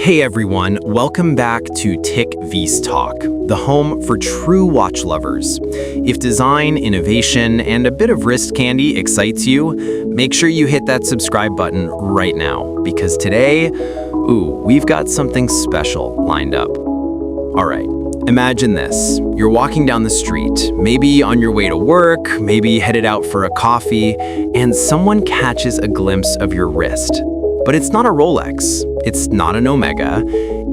Hey everyone, welcome back to Tick V's Talk, the home for true watch lovers. If design, innovation, and a bit of wrist candy excites you, make sure you hit that subscribe button right now, because today, we've got something special lined up. All right, imagine this. You're walking down the street, maybe on your way to work, maybe headed out for a coffee, and someone catches a glimpse of your wrist. But it's not a Rolex, it's not an Omega,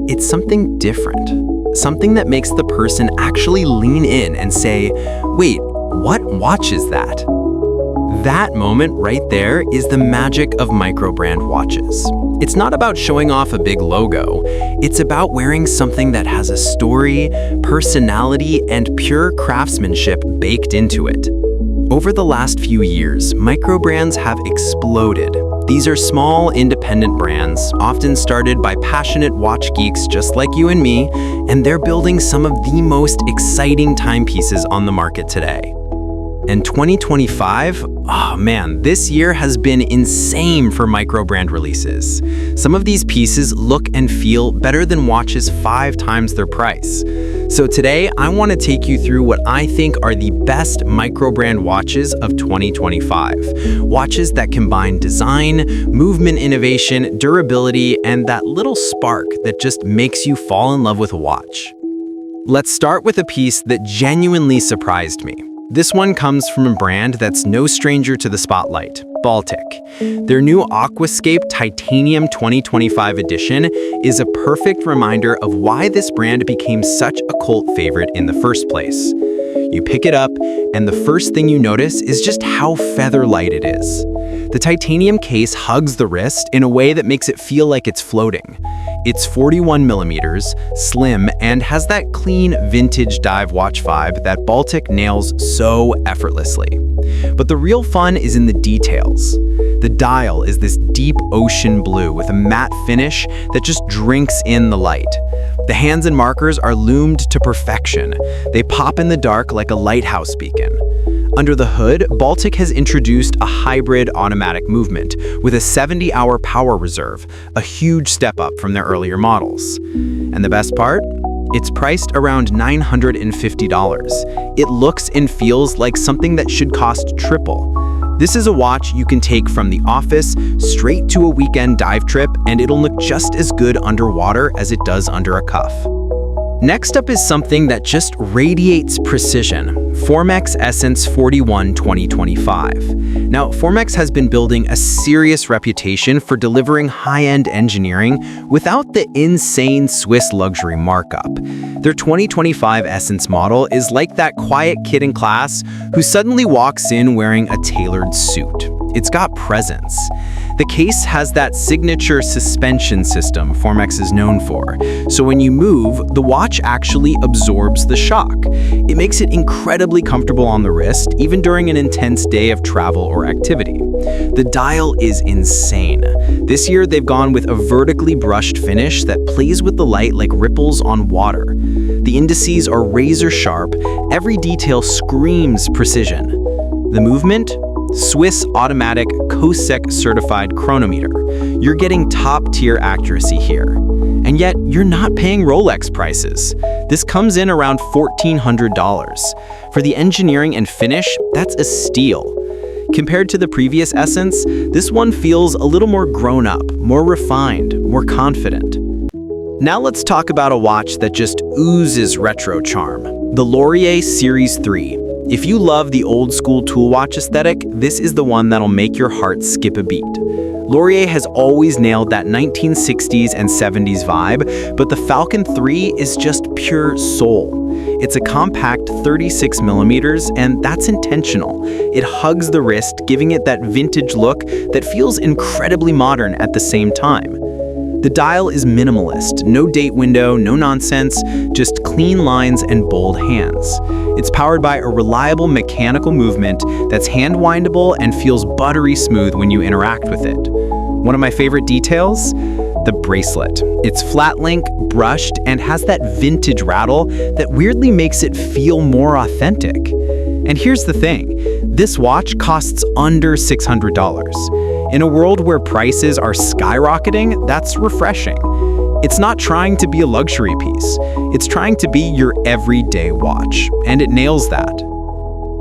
it's something different. Something that makes the person actually lean in and say, wait, what watch is that? That moment right there is the magic of Microbrand watches. It's not about showing off a big logo, it's about wearing something that has a story, personality, and pure craftsmanship baked into it. Over the last few years, microbrands have exploded. These are small, independent brands, often started by passionate watch geeks just like you and me, and they're building some of the most exciting timepieces on the market today. And 2025, this year has been insane for microbrand releases. Some of these pieces look and feel better than watches 5 times their price. So today, I want to take you through what I think are the best microbrand watches of 2025. Watches that combine design, movement innovation, durability, and that little spark that just makes you fall in love with a watch. Let's start with a piece that genuinely surprised me. This one comes from a brand that's no stranger to the spotlight, Baltic. Their new Aquascape Titanium 2025 edition is a perfect reminder of why this brand became such a cult favorite in the first place. You pick it up, and the first thing you notice is just how feather-light it is. The titanium case hugs the wrist in a way that makes it feel like it's floating. It's 41 millimeters, slim, and has that clean, vintage dive watch vibe that Baltic nails so effortlessly. But the real fun is in the details. The dial is this deep ocean blue with a matte finish that just drinks in the light. The hands and markers are loomed to perfection. They pop in the dark like a lighthouse beacon. Under the hood, Baltic has introduced a hybrid automatic movement with a 70-hour power reserve, a huge step up from their earlier models. And the best part? It's priced around $950. It looks and feels like something that should cost triple. This is a watch you can take from the office straight to a weekend dive trip, and it'll look just as good underwater as it does under a cuff. Next up is something that just radiates precision, FormX Essence 41 2025. Now, FormX has been building a serious reputation for delivering high-end engineering without the insane Swiss luxury markup. Their 2025 Essence model is like that quiet kid in class who suddenly walks in wearing a tailored suit. It's got presence. The case has that signature suspension system FormX is known for, so when you move, the watch actually absorbs the shock. It makes it incredibly comfortable on the wrist, even during an intense day of travel or activity. The dial is insane. This year, they've gone with a vertically brushed finish that plays with the light like ripples on water. The indices are razor sharp, every detail screams precision. The movement? Swiss automatic COSEC certified chronometer. You're getting top-tier accuracy here. And yet, you're not paying Rolex prices. This comes in around $1,400. For the engineering and finish, that's a steal. Compared to the previous Essence, this one feels a little more grown-up, more refined, more confident. Now let's talk about a watch that just oozes retro charm, the Laurier Series 3. If you love the old-school tool watch aesthetic, this is the one that'll make your heart skip a beat. Laurier has always nailed that 1960s and 70s vibe, but the Falcon 3 is just pure soul. It's a compact 36 millimeters, and that's intentional. It hugs the wrist, giving it that vintage look that feels incredibly modern at the same time. The dial is minimalist, no date window, no nonsense, just clean lines and bold hands. It's powered by a reliable mechanical movement that's hand-windable and feels buttery smooth when you interact with it. One of my favorite details? The bracelet. It's flat link, brushed, and has that vintage rattle that weirdly makes it feel more authentic. And here's the thing, this watch costs under $600. In a world where prices are skyrocketing, that's refreshing. It's not trying to be a luxury piece. It's trying to be your everyday watch, and it nails that.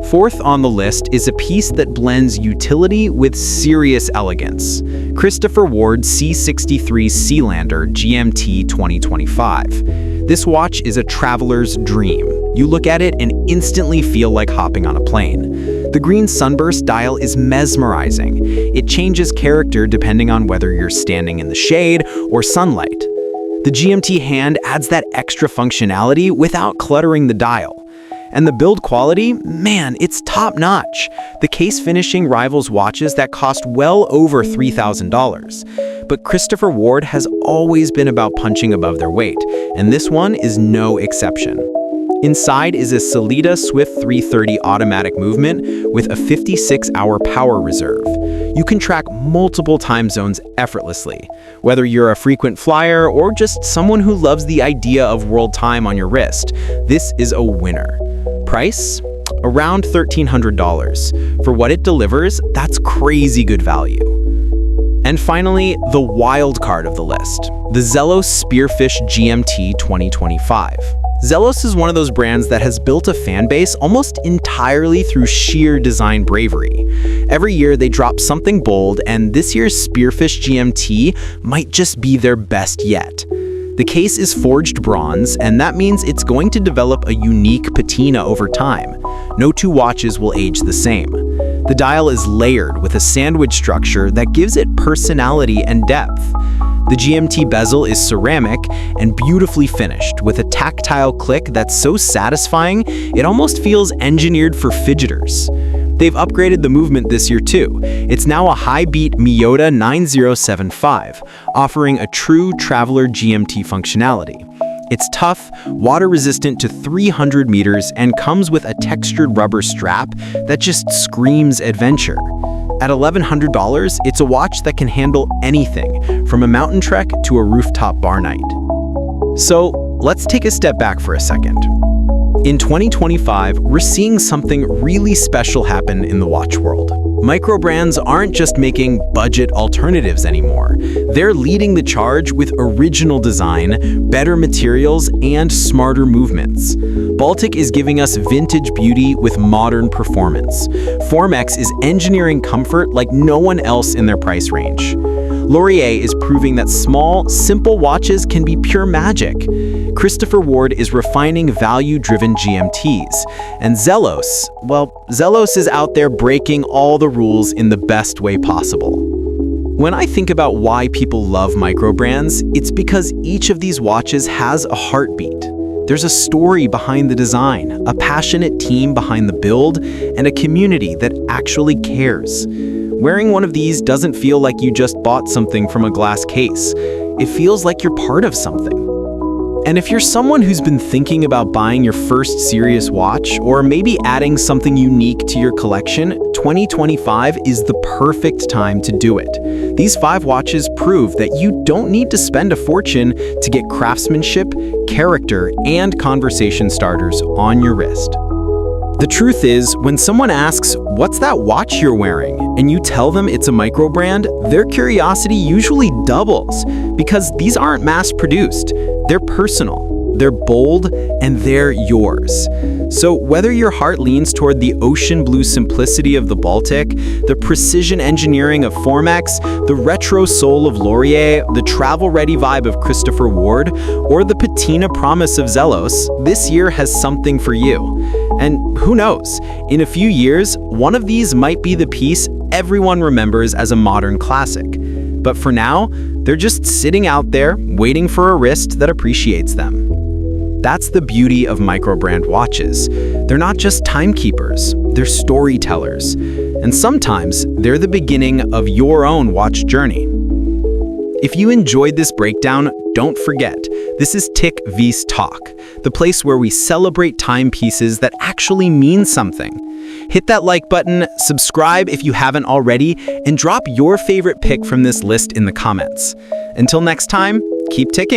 Fourth on the list is a piece that blends utility with serious elegance. Christopher Ward C63 Sealander GMT 2025. This watch is a traveler's dream. You look at it and instantly feel like hopping on a plane. The green sunburst dial is mesmerizing. It changes character depending on whether you're standing in the shade or sunlight. The GMT hand adds that extra functionality without cluttering the dial. And the build quality, man, it's top-notch. The case finishing rivals watches that cost well over $3,000. But Christopher Ward has always been about punching above their weight, and this one is no exception. Inside is a Sellita Swift 330 automatic movement with a 56-hour power reserve. You can track multiple time zones effortlessly, whether you're a frequent flyer or just someone who loves the idea of world time on your wrist. This is a winner. Price? Around $1,300. For what it delivers, that's crazy good value. And finally, the wild card of the list, the Zelos Spearfish GMT 2025. Zelos is one of those brands that has built a fan base almost entirely through sheer design bravery. Every year they drop something bold, and this year's Spearfish GMT might just be their best yet. The case is forged bronze, and that means it's going to develop a unique patina over time. No two watches will age the same. The dial is layered with a sandwich structure that gives it personality and depth. The GMT bezel is ceramic and beautifully finished with a tactile click that's so satisfying it almost feels engineered for fidgeters. They've upgraded the movement this year too. It's now a high-beat Miyota 9075, offering a true traveler GMT functionality. It's tough, water-resistant to 300 meters, and comes with a textured rubber strap that just screams adventure. At $1,100, it's a watch that can handle anything, from a mountain trek to a rooftop bar night. So, let's take a step back for a second. In 2025, we're seeing something really special happen in the watch world. Microbrands aren't just making budget alternatives anymore. They're leading the charge with original design, better materials, and smarter movements. Baltic is giving us vintage beauty with modern performance. FormX is engineering comfort like no one else in their price range. Laurier is proving that small, simple watches can be pure magic. Christopher Ward is refining value-driven GMTs. And Zelos, well, Zelos is out there breaking all the rules in the best way possible. When I think about why people love Microbrands, it's because each of these watches has a heartbeat. There's a story behind the design, a passionate team behind the build, and a community that actually cares. Wearing one of these doesn't feel like you just bought something from a glass case. It feels like you're part of something. And if you're someone who's been thinking about buying your first serious watch, or maybe adding something unique to your collection, 2025 is the perfect time to do it. These 5 watches prove that you don't need to spend a fortune to get craftsmanship, character, and conversation starters on your wrist. The truth is, when someone asks, "What's that watch you're wearing?" and you tell them it's a Microbrand, their curiosity usually doubles, because these aren't mass-produced. They're personal, they're bold, and they're yours. So whether your heart leans toward the ocean blue simplicity of the Baltic, the precision engineering of FormX, the retro soul of Laurier, the travel-ready vibe of Christopher Ward, or the patina promise of Zelos, this year has something for you. And who knows, in a few years, one of these might be the piece everyone remembers as a modern classic. But for now, they're just sitting out there, waiting for a wrist that appreciates them. That's the beauty of Microbrand watches. They're not just timekeepers, they're storytellers. And sometimes, they're the beginning of your own watch journey. If you enjoyed this breakdown, don't forget, this is Tick V's Talk, the place where we celebrate timepieces that actually mean something. Hit that like button, subscribe if you haven't already, and drop your favorite pick from this list in the comments. Until next time, keep ticking.